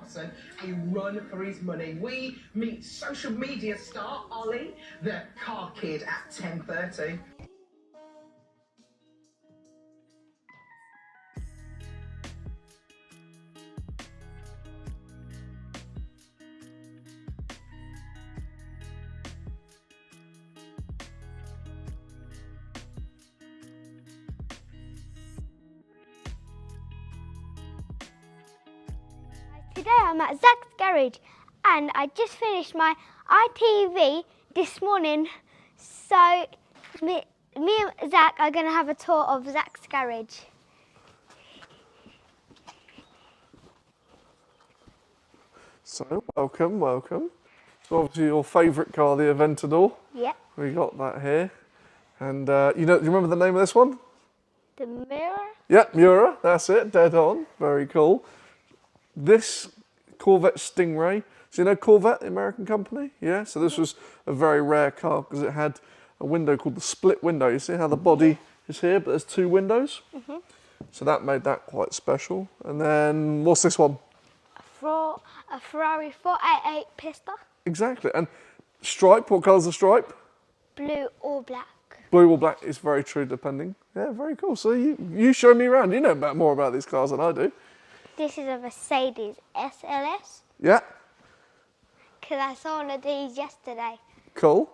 Martin a run for his money. We meet social media star Ollie, the car kid, at 10:30. Today I'm at Zach's garage and I just finished my ITV This Morning, so me and Zach are going to have a tour of Zach's garage. So, welcome. So obviously your favourite car, the Aventador. Yep. We got that here. And do you remember the name of this one? The mirror? Yep, Miura, that's it, dead on, very cool. This Corvette Stingray, so you know Corvette, the American company? Yeah, so this was a very rare car because it had a window called the split window. You see how the body is here, but there's two windows? So that made that quite special. And then, what's this one? A Ferrari 488 Pista. Exactly, and stripe, what colour's the stripe? Blue or black. Blue or black is very true, depending. Yeah, very cool. So you show me around. You know more about these cars than I do. This is a Mercedes SLS. Yeah. Because I saw one of these yesterday. Cool.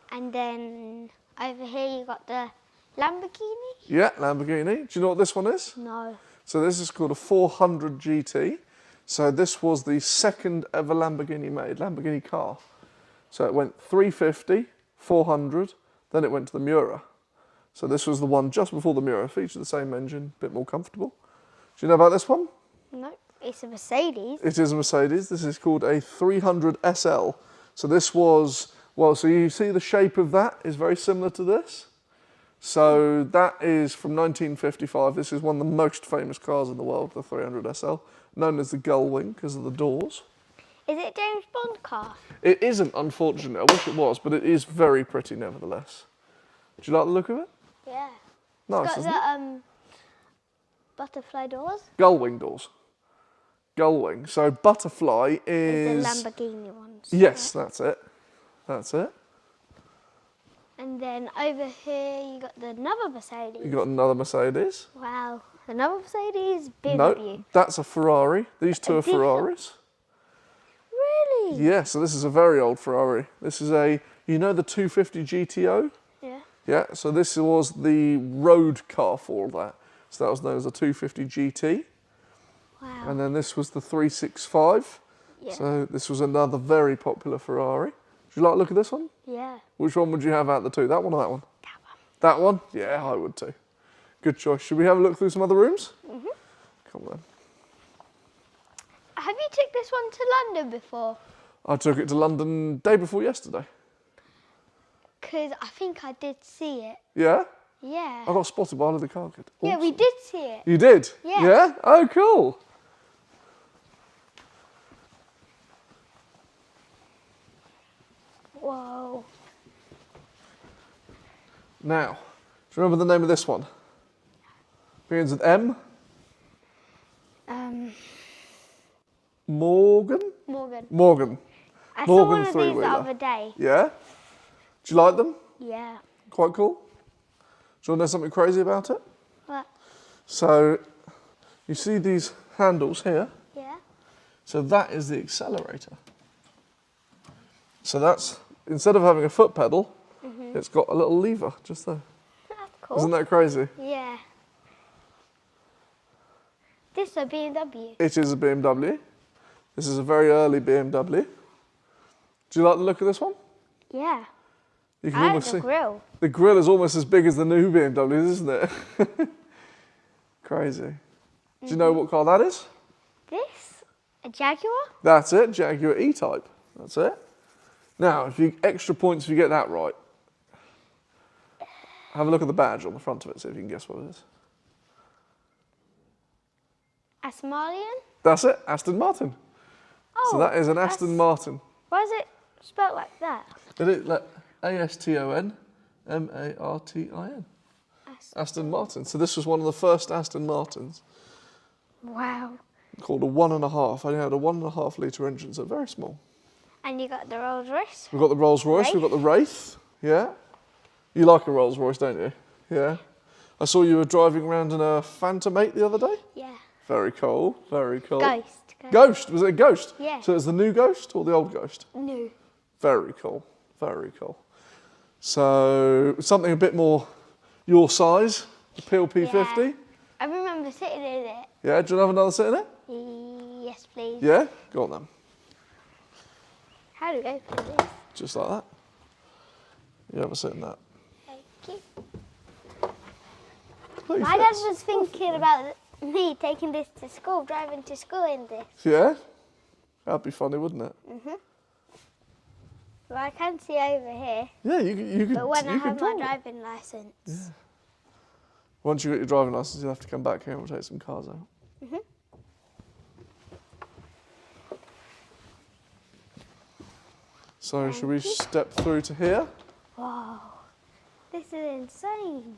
And then over here you got the Lamborghini. Yeah, Lamborghini. Do you know what this one is? No. So this is called a 400 GT. So this was the second ever Lamborghini made, Lamborghini car. So it went 350, 400, then it went to the Miura. So this was the one just before the Miura, featured the same engine, a bit more comfortable. Do you know about this one? No, it's a Mercedes. It is a Mercedes. This is called a 300 SL. So this was, well, so you see the shape of that is very similar to this. So that is from 1955. This is one of the most famous cars in the world, the 300 SL, known as the Gull Wing because of the doors. Is it a James Bond car? It isn't, unfortunately. I wish it was, but it is very pretty nevertheless. Do you like the look of it? Yeah. Nice, It's isn't it? got the butterfly doors. Gull Wing doors. Gull Wing. So butterfly is... The Lamborghini ones. Yes, that's it. That's it. And then over here you got another Mercedes. You got another Mercedes. Wow. Another Mercedes, BMW. No, that's a Ferrari. These two are Ferraris. Really? Yeah, so this is a very old Ferrari. This is a, you know the 250 GTO? Yeah. Yeah, so this was the road car for all that. So that was known as a 250 GT. Wow. And then this was the 365. Yeah. So this was another very popular Ferrari. Do you like the look at this one? Yeah. Which one would you have out of the two? That one or that one? That one. That one? Yeah, I would too. Good choice. Should we have a look through some other rooms? Come on. Have you took this one to London before? I took it to London day before yesterday. Because I think I did see it. Yeah? Yeah. I got spotted by Olliethecarkid. Yeah, we did see it. You did? Yeah. Yeah? Oh, cool. Whoa. Now, do you remember the name of this one? Begins with M? Morgan? Morgan. I saw one of these the three-wheeler. other day. Yeah? Do you like them? Yeah. Quite cool? Do you want to know something crazy about it? What? So, you see these handles here? Yeah. So that is the accelerator. So that's, instead of having a foot pedal, it's got a little lever just there. That's cool. Isn't that crazy? Yeah. This is a BMW. It is a BMW. This is a very early BMW. Do you like the look of this one? Yeah. You can I like almost the see. grill. The grille is almost as big as the new BMWs, isn't it? Crazy. Do you know what car that is? This? A Jaguar? That's it, Jaguar E-Type. That's it. Now, if you extra points if you get that right. Have a look at the badge on the front of it, see if you can guess what it is. Aston Martin? That's it, Aston Martin. Oh, So that is an Aston Martin. Why is it spelled like that? It is like ASTON MARTIN. Aston Martin. So this was one of the first Aston Martins. Wow. called a 1.5. Only had a 1.5 litre engine, so very small. And you got the Rolls Royce. We've got the Rolls Royce, we've got the Wraith, yeah. You like a Rolls Royce, don't you? Yeah. I saw you were driving around in a Phantom 8 the other day. Yeah. Very cool, very cool. Ghost. Ghost, was it a Ghost? Yeah. So it's the new Ghost or the old Ghost? New. Very cool, very cool. So something a bit more your size, the PLP50. Yeah. I remember sitting in it. Yeah, do you have another sit in it? Yes, please. Yeah? Go on then. How do we open this? Just like that. You have a sit in that. Thank you. Look, My dad was thinking about me taking this to school, driving to school in this. Yeah? That'd be funny, wouldn't it? Well, I can see over here, Yeah, you could. but when I you have could my drive it. driving licence. Yeah. Once you get your driving licence, you'll have to come back here and we'll take some cars out. So should we step through to here? Whoa, this is insane.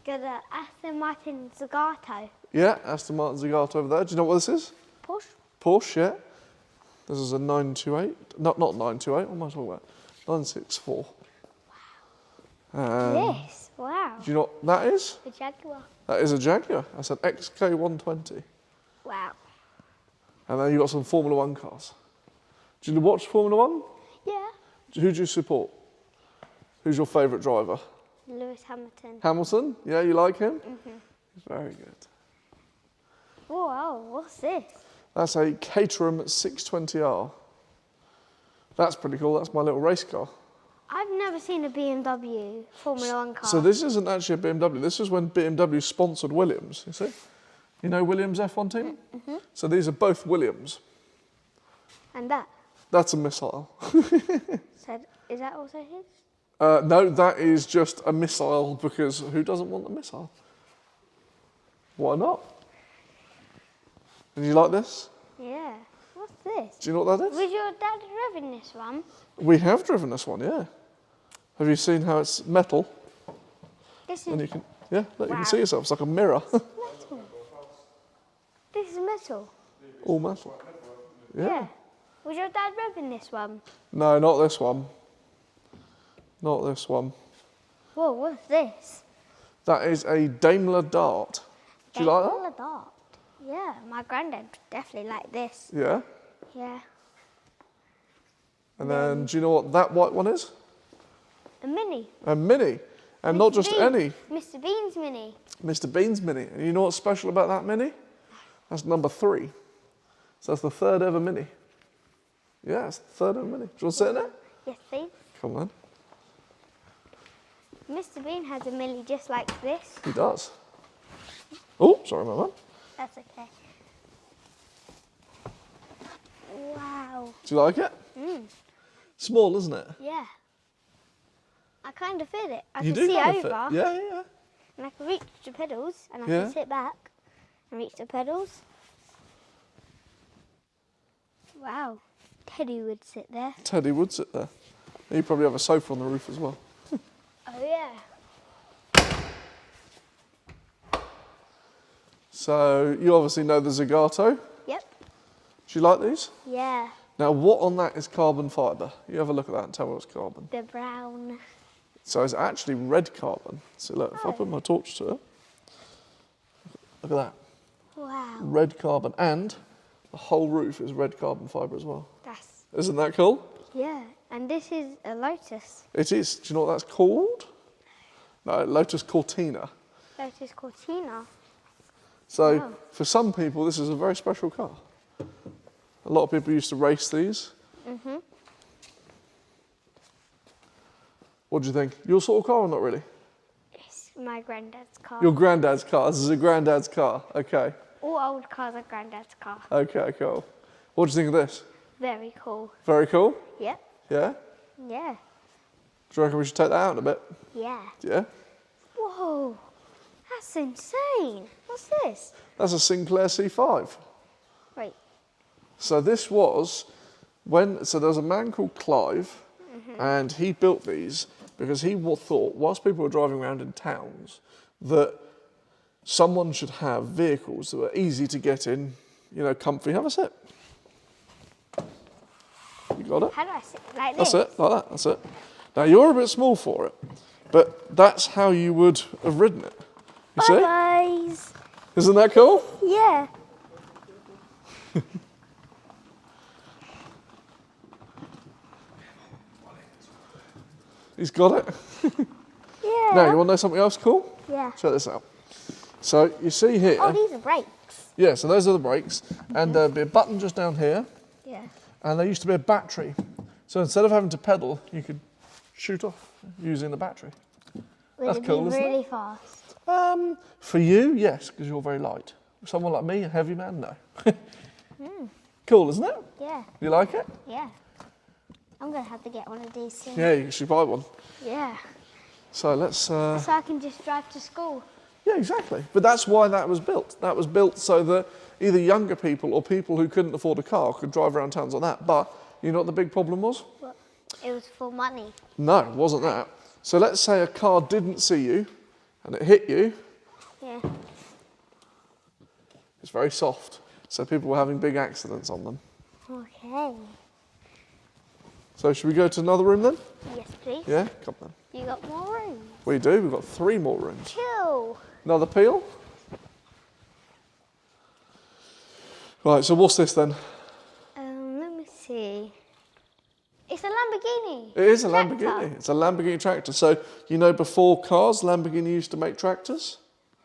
Got an Aston Martin Zagato. Yeah, Aston Martin Zagato over there. Do you know what this is? Porsche. Porsche, yeah. This is a 928. Not 928, what am I talking about? 964. This, wow. Do you know what that is? A Jaguar. That is a Jaguar. That's an XK120. Wow. And then you've got some Formula One cars. Do you watch Formula One? Yeah. Who do you support? Who's your favourite driver? Lewis Hamilton. Hamilton? Yeah, you like him? He's very good. Oh, wow, what's this? That's a Caterham 620R. That's pretty cool. That's my little race car. I've never seen a BMW Formula One car. So this isn't actually a BMW. This is when BMW sponsored Williams, you see? You know Williams F1 team? So these are both Williams. And that? That's a missile. So, is that also his? No, that is just a missile because who doesn't want a missile? Why not? And you like this? Yeah. What's this? Do you know what that is? Was your dad driving this one? We have driven this one, yeah. Have you seen how it's metal? This And is you can, yeah, look, you Wow. can see yourself. It's like a mirror. metal. This is metal. All metal. Yeah. Was your dad driving this one? No, not this one. Not this one. Whoa, what's this? That is a Daimler Dart. Do you like that? Daimler Dart. Yeah, my granddad definitely liked this. Yeah. Yeah. And then, do you know what that white one is? A Mini. A Mini. And not just Bean. any. Mr. Bean's Mini. Mr. Bean's Mini. And you know what's special about that Mini? That's number 3. So that's the 3rd ever Mini. Yeah, it's the 3rd ever Mini. Do you want to sit in it? Yes, please. Come on. Mr. Bean has a Mini just like this. He does. Oh, sorry, my man. That's okay. Wow. Do you like it? Small, isn't it? Yeah. I kind of feel it. I You can do see kind over. of fit. Yeah, yeah, yeah. And I can reach the pedals. And I Yeah. can sit back and reach the pedals. Wow. Teddy would sit there. Teddy would sit there. You probably have a sofa on the roof as well. Oh, yeah. So you obviously know the Zagato. Yep. Do you like these? Yeah. Now, what on that is carbon fibre? You have a look at that and tell me what's carbon. The brown. So it's actually red carbon. So look, if I put my torch to it, look at that. Wow. Red carbon. And the whole roof is red carbon fibre as well. That's, Isn't that cool? yeah. And this is a Lotus. It is. Do you know what that's called? No, Lotus Cortina. Lotus Cortina. So Wow. for some people, this is a very special car. A lot of people used to race these. What do you think? Your sort of car or not really? It's my granddad's car. Your granddad's car. This is a granddad's car. Okay. All old cars are granddad's car. Okay, cool. What do you think of this? Very cool. Very cool. Yep. Yeah? Yeah. Do you reckon we should take that out in a bit? Yeah. Yeah? Whoa. That's insane. What's this? That's a Sinclair C5. Wait. So this was so there was a man called Clive, and he built these because he thought, whilst people were driving around in towns, that someone should have vehicles that are easy to get in, you know, comfy. Have a sit. You got it? How do I sit? Like this? That's it, like that, that's it. Now you're a bit small for it, but that's how you would have ridden it. You Bye, see? guys. Isn't that cool? Yeah. He's got it. Yeah. Now, you want to know something else cool? Yeah. Check this out. So you see here, Oh, these are brakes. yeah, so those are the brakes, and there'll be a button just down here, Yeah. and there used to be a battery. So instead of having to pedal, you could shoot off using the battery. Would That's it cool, be isn't it? really fast? For you, yes, because you're very light. Someone like me, a heavy man, no. Cool, isn't it? Yeah. You like it? Yeah. I'm going to have to get one of these soon. Yeah, you should buy one. Yeah. So let's... So I can just drive to school. Yeah, exactly. But that's why that was built. That was built so that either younger people or people who couldn't afford a car could drive around towns like that. But you know what the big problem was? Well, it was for money. No, it wasn't that. So let's say a car didn't see you and it hit you. Yeah. It's very soft. So people were having big accidents on them. Okay. So should we go to another room then? Yes, please. Yeah, come on. You got more room. We do. We've got 3 more rooms. 2. Another peel. Right, so what's this then? Let me see. It's a Lamborghini. It is a Tractor. Lamborghini. It's a Lamborghini tractor. So, you know, before cars, Lamborghini used to make tractors?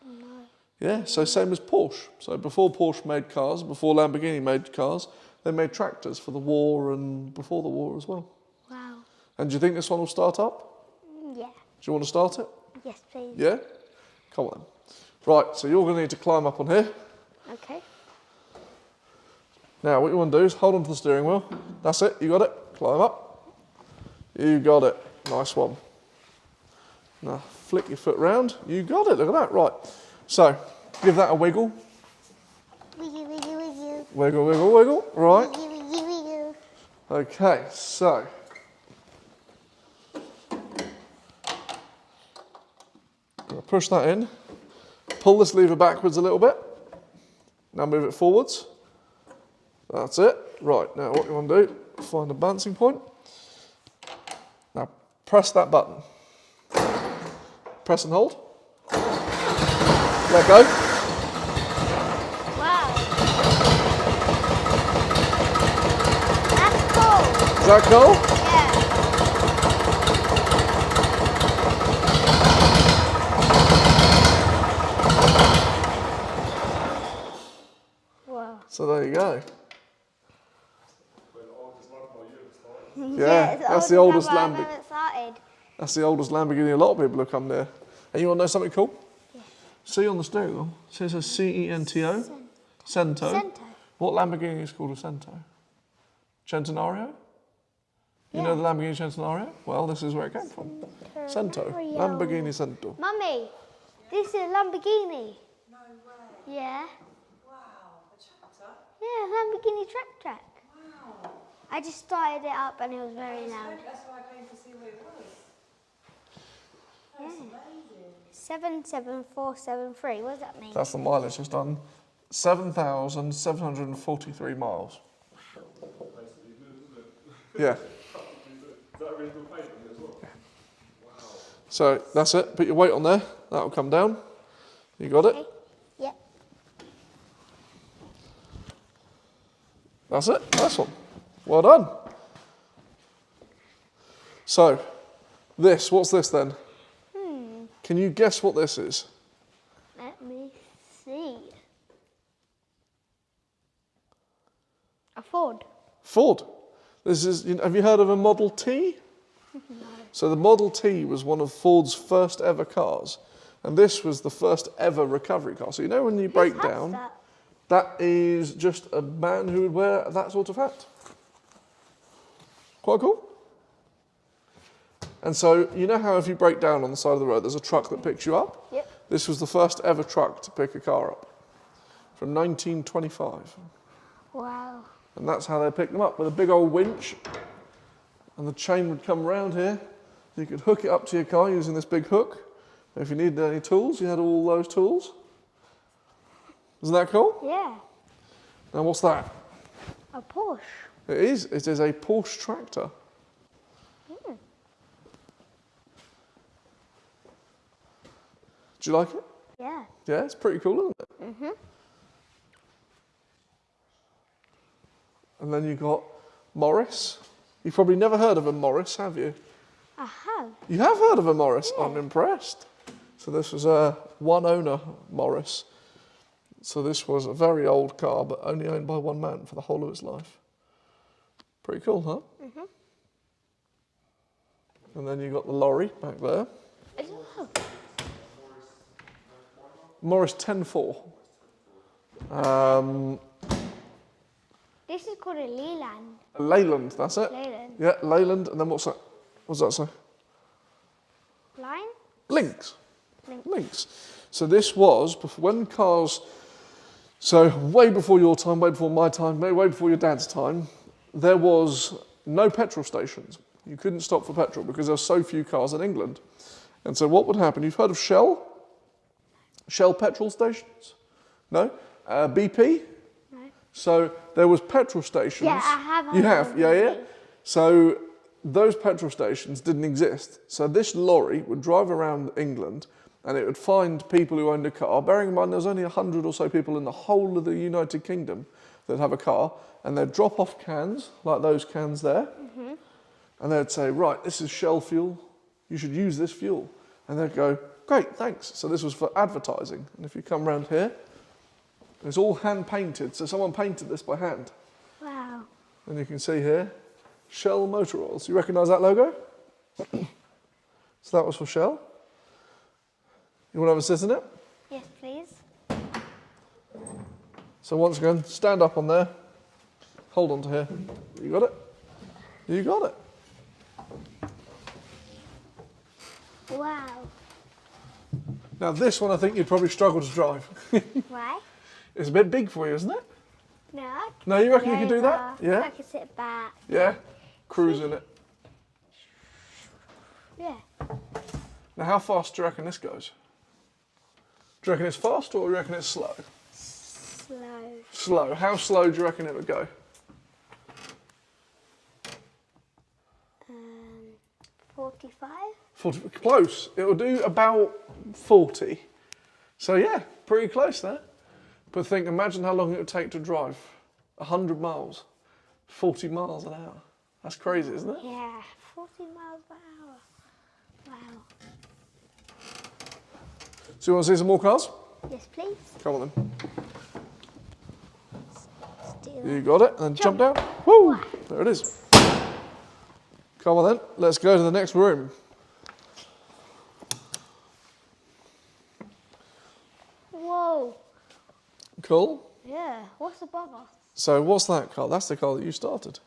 No. Yeah, so same as Porsche. So before Porsche made cars, before Lamborghini made cars, they made tractors for the war and before the war as well. Wow. And do you think this one will start up? Yeah. Do you want to start it? Yes, please. Yeah? Come on then. Right, so you're going to need to climb up on here. Okay. Now, what you want to do is hold on to the steering wheel. That's it, you got it. Climb up. You got it. Nice one. Now, flick your foot round. You got it, look at that. Right, so give that a wiggle. Wiggle, wiggle, wiggle. Wiggle, wiggle, wiggle. Right. Wiggle, wiggle, wiggle. Okay, so. Gonna push that in. Pull this lever backwards a little bit. Now move it forwards. That's it. Right, now what you want to do, find a balancing point. Now press that button. Press and hold. Let go. Wow. That's cool. Is that cool? Yeah. Wow. So there you go. Yeah, that's the oldest I've Lamborghini. ever started. That's the oldest Lamborghini a lot of people have come near. And you want to know something cool? Yeah. See on the steering wheel, it says a C-E-N-T-O. Cento. Cento. What Lamborghini is called a Cento? Centenario? You know the Lamborghini Centenario? Well, this is where it came from. Cento. Centenario. Lamborghini Cento. Mummy, this is a Lamborghini. No way. Yeah. Wow, a tractor? Yeah, Lamborghini track. Wow. I just started it up and it was very loud. That's why I came to see what it was. That's amazing. 77473. What does that mean? That's the mileage it's done. 7,743 miles. Yeah. So that's it. Put your weight on there. That'll come down. You got it? Okay. Yep. That's it. Nice one. Well done. So, what's this then? Can you guess what this is? Let me see. A Ford. Ford. This is. Have you heard of a Model T? No. So the Model T was one of Ford's first ever cars, and this was the first ever recovery car. So you know when you break Who has down, that? that is just a man who would wear that sort of hat. Quite cool. And so you know how if you break down on the side of the road, there's a truck that picks you up? Yep. This was the first ever truck to pick a car up from 1925. Wow. And that's how they picked them up, with a big old winch. And the chain would come around here. You could hook it up to your car using this big hook. If you needed any tools, you had all those tools. Isn't that cool? Yeah. Now what's that? A Porsche. It is. It is a Porsche tractor. Mm. Do you like it? Yeah. Yeah, it's pretty cool, isn't it? Mhm. And then you've got Morris. You've probably never heard of a Morris, have you? I have. You have heard of a Morris? Yeah. I'm impressed. So this was a one-owner Morris. So this was a very old car, but only owned by one man for the whole of its life. Pretty cool, huh? Mhm. And then you've got the lorry back there. Oh. Morris 10-4. This is called a Leland. Leyland, that's it. Leyland. Yeah, Leyland. And then what's that? What's that say? Line? Links. Links. Links. So this was when cars, so way before your time, way before my time, way before your dad's time, there was no petrol stations. You couldn't stop for petrol because there were so few cars in England. And so what would happen, you've heard of Shell? Shell petrol stations? No? BP? No. So there was petrol stations. Yeah, I have. You have, yeah. So those petrol stations didn't exist. So this lorry would drive around England and it would find people who owned a car. Bearing in mind there's only 100 or so people in the whole of the United Kingdom that have a car, and they'd drop off cans, like those cans there, and they'd say, right, this is Shell fuel, you should use this fuel. And they'd go, great, thanks. So this was for advertising. And if you come around here, it's all hand painted. So someone painted this by hand. Wow. And you can see here, Shell Motor Oils. You recognise that logo? So that was for Shell. You want to have a sit in it? Yes, please. So once again, stand up on there, hold on to here. You got it? You got it. Wow. Now this one I think you'd probably struggle to drive. Why? It's a bit big for you, isn't it? No. No, you reckon you could do that? Yeah? I can sit back. Yeah? Cruise in it. Yeah. Now how fast do you reckon this goes? Do you reckon it's fast or do you reckon it's slow? Slow. Slow. How slow do you reckon it would go? 45? 40, close. It will do about 40. So yeah, pretty close there. But think, imagine how long it would take to drive. 100 miles. 40 miles an hour. That's crazy, isn't it? Yeah, 40 miles per hour. Wow. So you want to see some more cars? Yes, please. Come on then. Let's do that. You got it, and then jump down. Woo! There it is. Come on then, let's go to the next room. Whoa. Cool. Yeah, what's above us? So what's that car? That's the car that you started.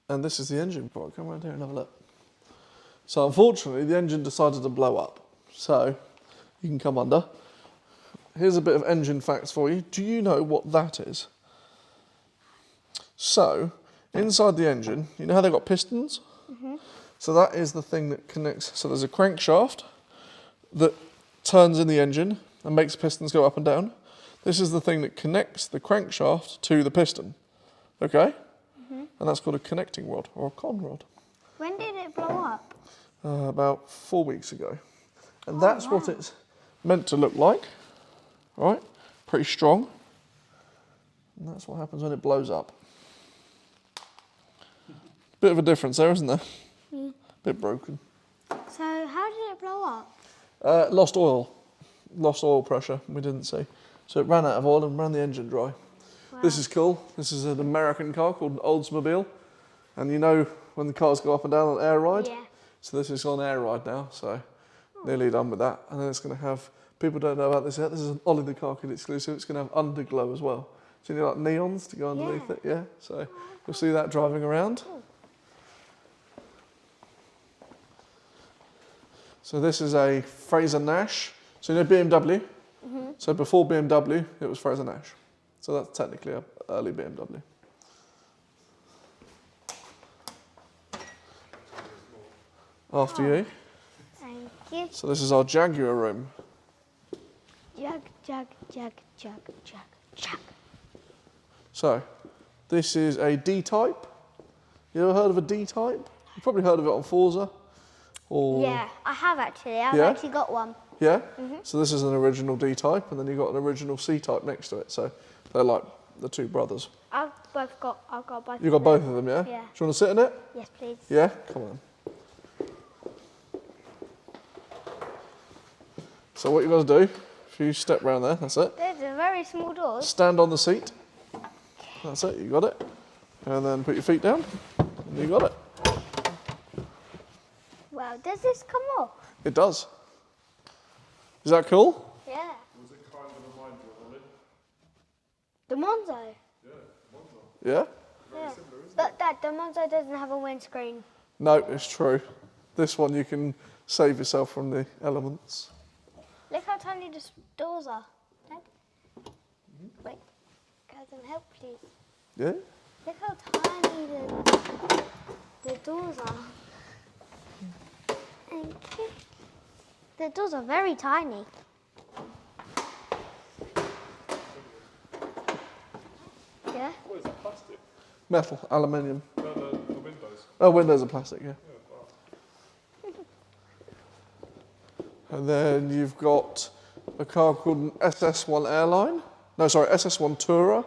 And this is the engine for it. Come around here and have a look. So unfortunately, the engine decided to blow up. So you can come under. Here's a bit of engine facts for you. Do you know what that is? So inside the engine, you know how they've got pistons? So that is the thing that connects. So there's a crankshaft that turns in the engine and makes the pistons go up and down. This is the thing that connects the crankshaft to the piston. Okay? And that's called a connecting rod or a con rod. When did it blow up? About 4 weeks ago. And that's what it's meant to look like. Right? Pretty strong. And that's what happens when it blows up. Bit of a difference there, isn't there? Bit broken. So how did it blow up? Lost oil. Lost oil pressure, we didn't see. So it ran out of oil and ran the engine dry. Wow. This is cool. This is an American car called an Oldsmobile. And you know when the cars go up and down on air ride? Yeah. So this is on air ride now, so nearly done with that. And then it's going to have, people don't know about this yet, this is an Olliethecarkid exclusive. It's going to have underglow as well. So you know, like neons to go underneath it, yeah? So you'll see that driving around. So this is a Fraser Nash. So you know BMW? So before BMW, it was Fraser Nash. So that's technically an early BMW. After you. Thank you. So this is our Jaguar room. Jug, jug, jug, jug, jug, jug. So, this is a D-type. You ever heard of a D-type? You've probably heard of it on Forza. Or Yeah, I have actually. I've Yeah? actually got one. Yeah? So this is an original D-type, and then you've got an original C-type next to it. So they're like the two brothers. I've got both. You've got both of them, yeah? Yeah. Do you want to sit in it? Yes, please. Yeah? Come on. So what you got to do, if you step round there, that's it. There's a very small doors. Stand on the seat. That's it, you got it. And then put your feet down, and you got it. Wow, does this come off? It does. Is that cool? Yeah. Was it kind of remind you of The Monzo. Yeah? Yeah. But Dad, the Monzo doesn't have a windscreen. No, it's true. This one you can save yourself from the elements. Look how tiny the doors are. Dad. Wait, can I help please? Yeah? Look how tiny the doors are. Thank you. The doors are very tiny. Yeah? What is that, plastic? Metal, aluminium. The windows. Oh, windows are plastic, yeah. And then you've got a car called an SS1 Airline. No, sorry, SS1 Tourer.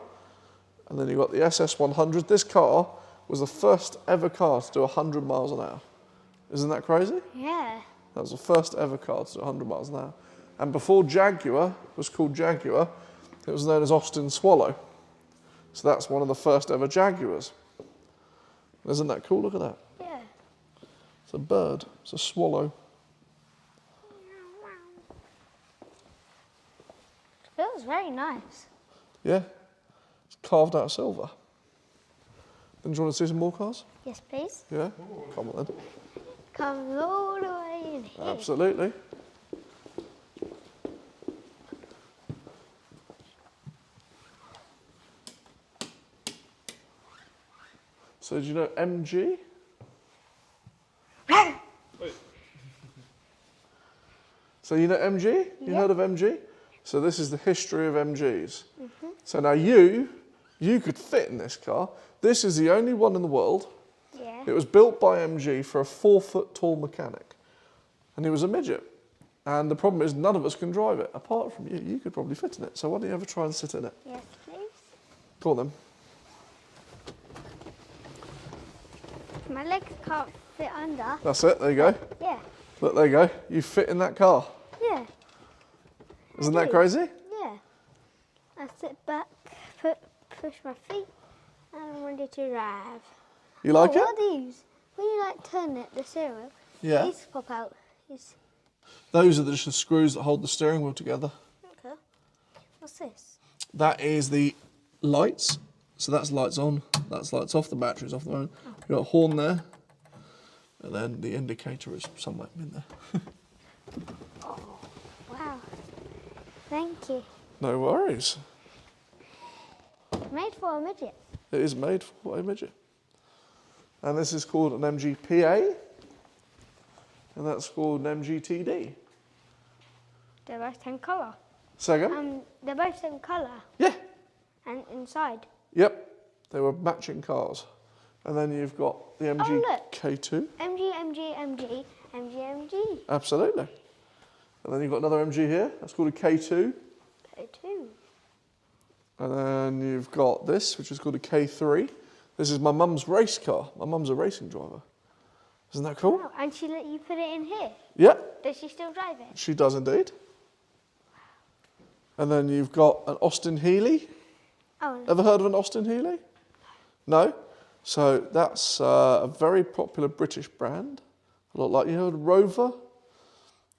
And then you've got the SS100. This car was the first ever car to do 100 miles an hour. Isn't that crazy? Yeah. That was the first ever car to do 100 miles an hour. And before Jaguar was called Jaguar, it was known as Austin Swallow. So that's one of the first ever Jaguars. Isn't that cool? Look at that. Yeah. It's a bird. It's a swallow. Feels very nice. Yeah. It's carved out of silver. Then do you want to see some more cars? Yes, please. Yeah? Come on then. Comes all the way in here. Absolutely. So do you know MG? So you know MG? You Yeah. heard of MG? So this is the history of MGs. So now you could fit in this car. This is the only one in the world. Yeah. It was built by MG for a 4-foot tall mechanic. And he was a midget. And the problem is none of us can drive it, apart from you. You could probably fit in it. So why don't you ever try and sit in it? Yes, please. Go on then. My legs can't fit under. That's it, there you go. Yeah. Look, there you go. You fit in that car. Yeah. Isn't I that do. crazy? Yeah. I sit back, push my feet, and I'm ready to drive. You like What it? are these? When you turn it, the steering wheel, Yeah. these pop out. These. Those are just the screws that hold the steering wheel together. Okay. What's this? That is the lights. So that's lights on, that's lights off, the battery's off the moment. You've got a horn there, and then the indicator is somewhere in there. Wow. Thank you. No worries. Made for a midget. It is made for a midget. And this is called an MGPA, and that's called an MGTD. They're both same colour. Second? They're both same colour. Yeah. And inside. Yep. They were matching cars. And then you've got the MG look. K2. MG, MG, MG, MG, MG. Absolutely. And then you've got another MG here. That's called a K2. K2. And then you've got this, which is called a K3. This is my mum's race car. My mum's a racing driver. Isn't that cool? Wow. And she let you put it in here. Yeah, Does she still drive it? she does indeed. And then you've got an Austin Healey. Oh, Ever heard of an Austin Healey? No? So that's a very popular British brand. A lot like, you heard of Rover?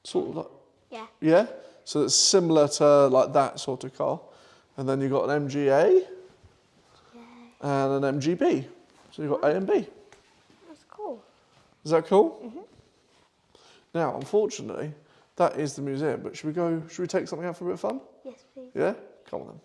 Sort of like, yeah. yeah? So it's similar to like that sort of car. And then you've got an MGA and an MGB. So you've got A and B. That's cool. Is that cool? Now, unfortunately, that is the museum. But should we take something out for a bit of fun? Yes, please. Yeah? Come on then.